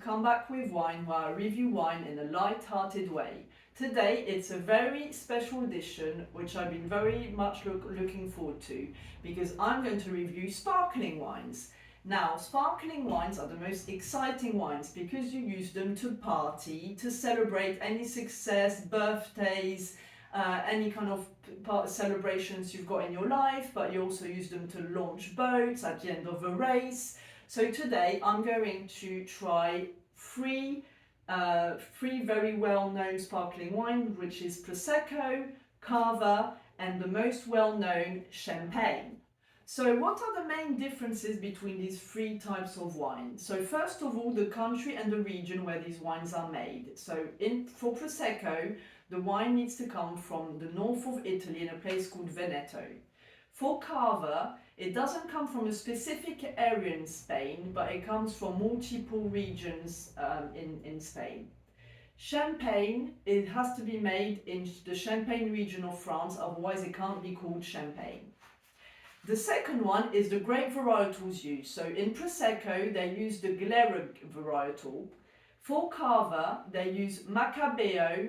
come back with wine where I review wine in a light-hearted way. Today it's a very special edition which I've been very much looking forward to because I'm going to review sparkling wines. Now, sparkling wines are the most exciting wines because you use them to party, to celebrate any success, birthdays, any kind of celebrations you've got in your life, but you also use them to launch boats at the end of a race. So today I'm going to try three very well-known sparkling wine, which is Prosecco, Cava, and the most well-known Champagne. So what are the main differences between these three types of wine? So first of all, the country and the region where these wines are made. So for Prosecco, the wine needs to come from the north of Italy in a place called Veneto. For Cava, it doesn't come from a specific area in Spain, but it comes from multiple regions in Spain. Champagne, it has to be made in the Champagne region of France, otherwise it can't be called Champagne. The second one is the grape varietals used. So in Prosecco, they use the Glera varietal. For Cava, they use Macabeo,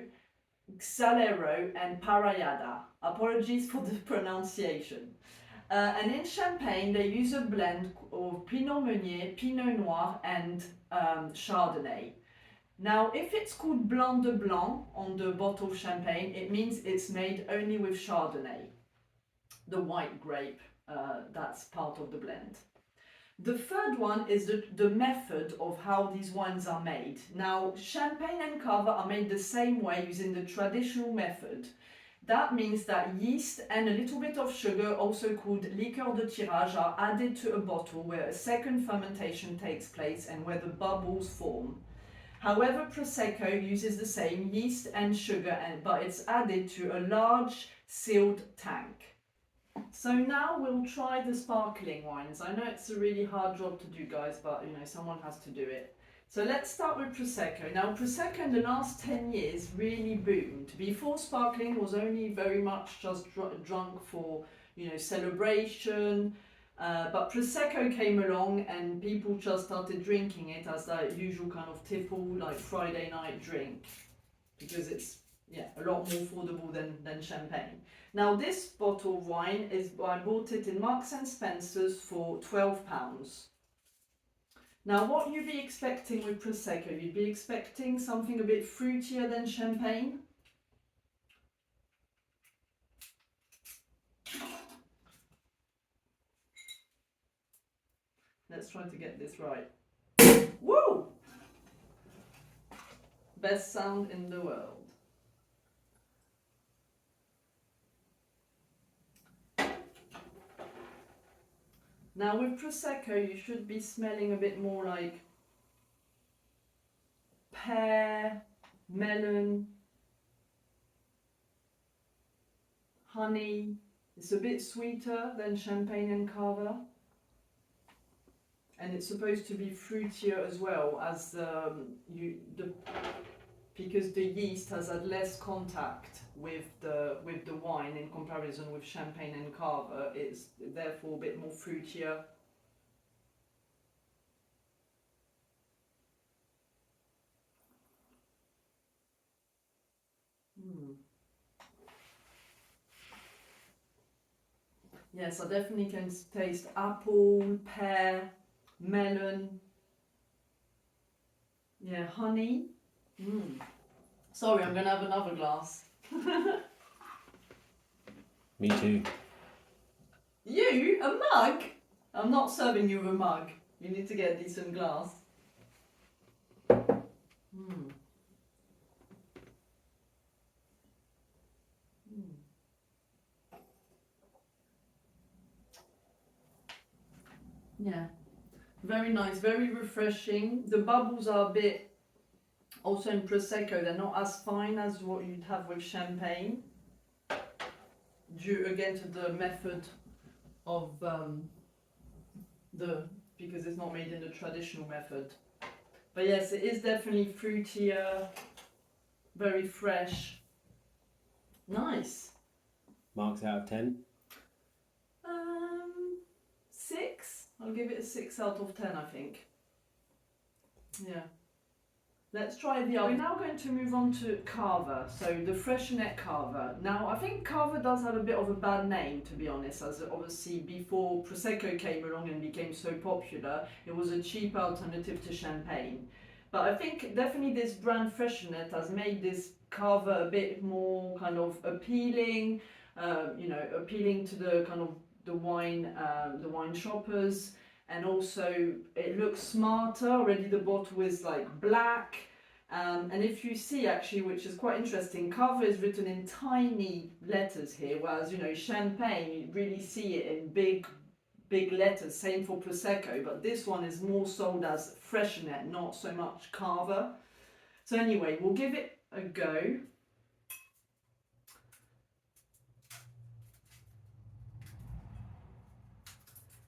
Xalero, and Parellada. Apologies for the pronunciation. And in Champagne, they use a blend of Pinot Meunier, Pinot Noir, and Chardonnay. Now, if it's called Blanc de Blanc on the bottle of Champagne, it means it's made only with Chardonnay, the white grape. That's part of the blend. The third one is the method of how these wines are made. Now, Champagne and Cava are made the same way using the traditional method. That means that yeast and a little bit of sugar, also called liqueur de tirage, are added to a bottle where a second fermentation takes place and where the bubbles form. However, Prosecco uses the same yeast and sugar, but it's added to a large sealed tank. So now we'll try the sparkling wines. I know it's a really hard job to do, guys, but someone has to do it. So let's start with Prosecco. Now, Prosecco in the last 10 years really boomed. Before, sparkling was only very much just drunk for, celebration. But Prosecco came along and people just started drinking it as that usual kind of tipple, like Friday night drink. Because it's, a lot more affordable than Champagne. Now, this bottle of wine I bought it in Marks and Spencer's for £12. Now, what you'd be expecting with Prosecco, you'd be expecting something a bit fruitier than Champagne. Let's try to get this right. Woo! Best sound in the world. Now with Prosecco, you should be smelling a bit more like pear, melon, honey. It's a bit sweeter than Champagne and Cava. And it's supposed to be fruitier as well, as because the yeast has had less contact with the wine in comparison with Champagne and Cava. It's therefore a bit more fruitier. Yes, I definitely can taste apple, pear, melon. Yeah, honey. Sorry, I'm going to have another glass. Me too. You? A mug? I'm not serving you a mug. You need to get a decent glass. Yeah, very nice, very refreshing. The bubbles are a bit, also in Prosecco, they're not as fine as what you'd have with Champagne, due again to the method of because it's not made in the traditional method. But yes, it is definitely fruitier, very fresh. Nice. Marks out of 10? 6. I'll give it a 6 out of 10, I think. Yeah. let's try the other. We're now going to move on to Cava, so the Freixenet Cava. Now, I think Cava does have a bit of a bad name, to be honest, as obviously before Prosecco came along and became so popular, it was a cheap alternative to champagne. But I think definitely this brand Freixenet has made this Cava a bit more kind of appealing, appealing to the kind of the wine shoppers, and also it looks smarter. Already the bottle is like black, and if you see actually, which is quite interesting, Cava is written in tiny letters here, whereas champagne you really see it in big letters. Same for Prosecco, but this one is more sold as Freixenet, not so much Cava. So anyway, we'll give it a go.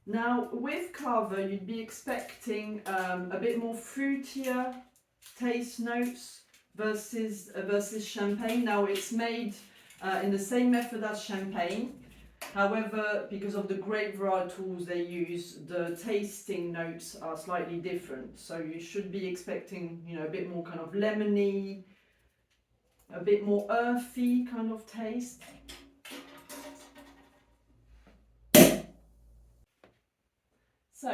Now, with Cava, you'd be expecting a bit more fruitier taste notes versus champagne. Now, it's made in the same method as champagne. However, because of the grape varietals they use, the tasting notes are slightly different. So you should be expecting, a bit more kind of lemony, a bit more earthy kind of taste. So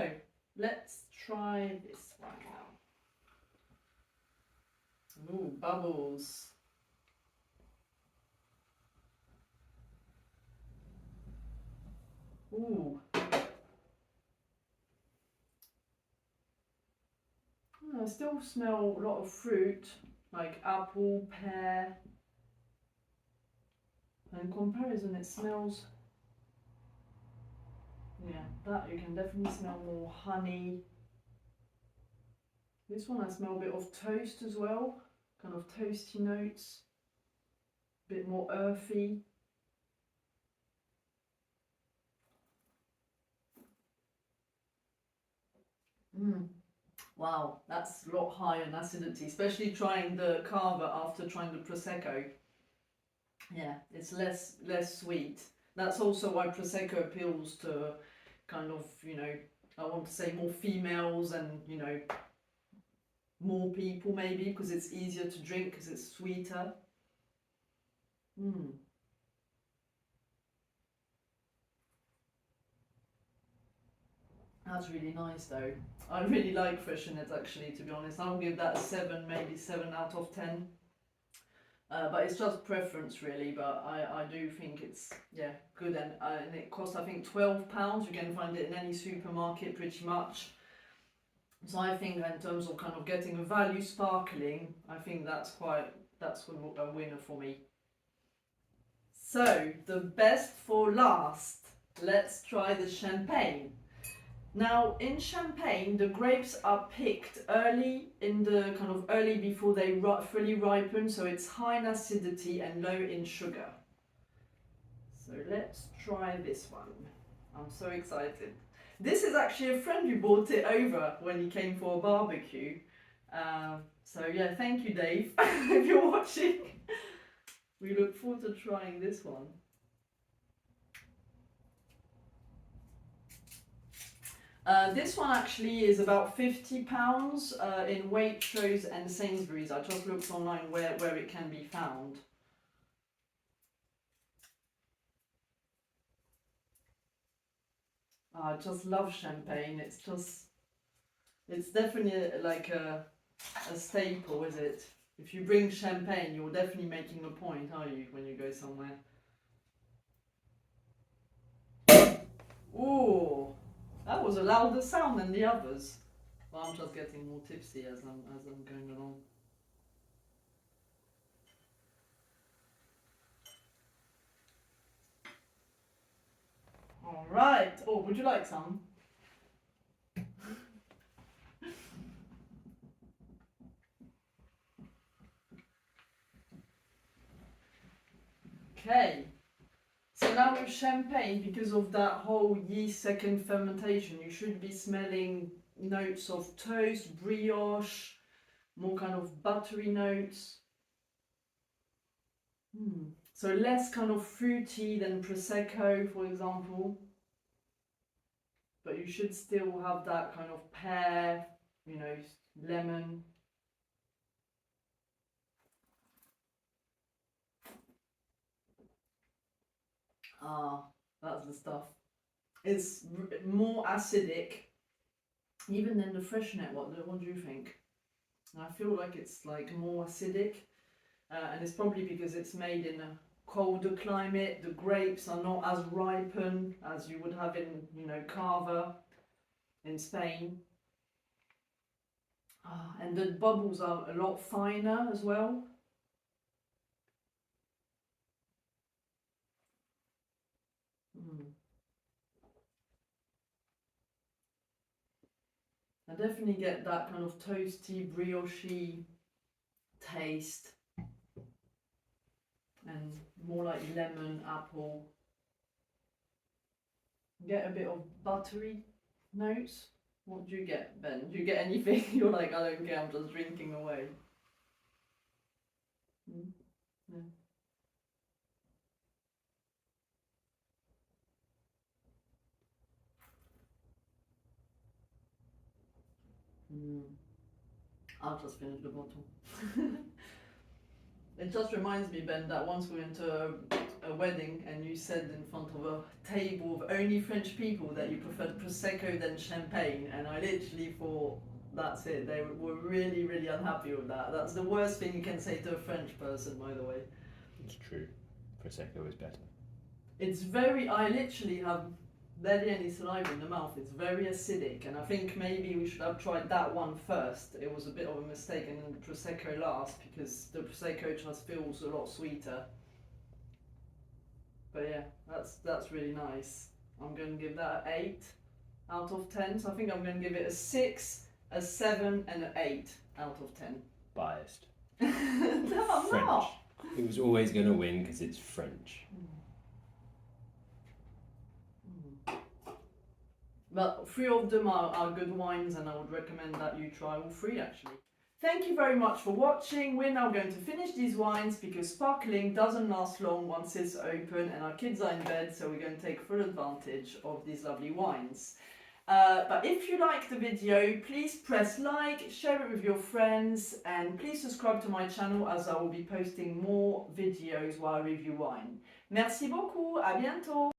let's try this one now. Ooh, bubbles. Ooh. I still smell a lot of fruit, like apple, pear. In comparison, it smells, that you can definitely smell more honey. This one I smell a bit of toast as well, kind of toasty notes, a bit more earthy. Wow, that's a lot higher in acidity, especially trying the Cava after trying the Prosecco. Yeah, it's less sweet. That's also why Prosecco appeals to kind of, I want to say more females and, more people maybe, because it's easier to drink because it's sweeter. That's really nice though. I really like Freixenet actually, to be honest. I'll give that a 7, maybe 7 out of 10. But it's just preference really, but I do think it's good, and it costs I think £12. You can find it in any supermarket pretty much. So I think in terms of kind of getting a value sparkling, I think that's a winner for me. So the best for last, let's try the champagne. Now, in champagne, the grapes are picked early before they fully ripen, so it's high in acidity and low in sugar. So let's try this one. I'm so excited. This is actually a friend who brought it over when he came for a barbecue. So yeah, thank you, Dave, if you're watching. We look forward to trying this one. This one actually is about £50 in Waitrose and Sainsbury's. I just looked online where it can be found. I just love champagne. It's definitely like a staple, is it? If you bring champagne, you're definitely making a point, are you, when you go somewhere? Ooh, that was a louder sound than the others. Well, I'm just getting more tipsy as I'm going along. All right. Oh, would you like some? Okay. So now with champagne, because of that whole yeast second fermentation, you should be smelling notes of toast, brioche, more kind of buttery notes. So less kind of fruity than Prosecco, for example. But you should still have that kind of pear, lemon. Ah, that's the stuff. It's more acidic, even than the Freixenet. What do you think? I feel like it's like more acidic, and it's probably because it's made in a colder climate. The grapes are not as ripened as you would have in, Cava in Spain. And the bubbles are a lot finer as well. I definitely get that kind of toasty, brioche taste, and more like lemon, apple. Get a bit of buttery notes. What do you get, Ben? Do you get anything? You're like, I don't care, I'm just drinking away. Yeah. I'll just finish the bottle. It just reminds me, Ben, that once we went to a wedding and you said in front of a table of only French people that you preferred Prosecco than Champagne, and I literally thought, that's it. They were really, really unhappy with that. That's the worst thing you can say to a French person, by the way. It's true. Prosecco is better. I literally have barely any saliva in the mouth. It's very acidic, and I think maybe we should have tried that one first. It was a bit of a mistake, and then the Prosecco last, because the Prosecco just feels a lot sweeter. But yeah, that's really nice. I'm going to give that an 8 out of 10. So I think I'm going to give it a 6, a 7, and an 8 out of 10. Biased. No, I'm French. not. It was always going to win because it's French. But 3 of them are good wines, and I would recommend that you try all 3 actually. Thank you very much for watching. We're now going to finish these wines because sparkling doesn't last long once it's open and our kids are in bed, so we're going to take full advantage of these lovely wines. But if you like the video, please press like, share it with your friends, and please subscribe to my channel as I will be posting more videos while I review wine. Merci beaucoup, à bientôt!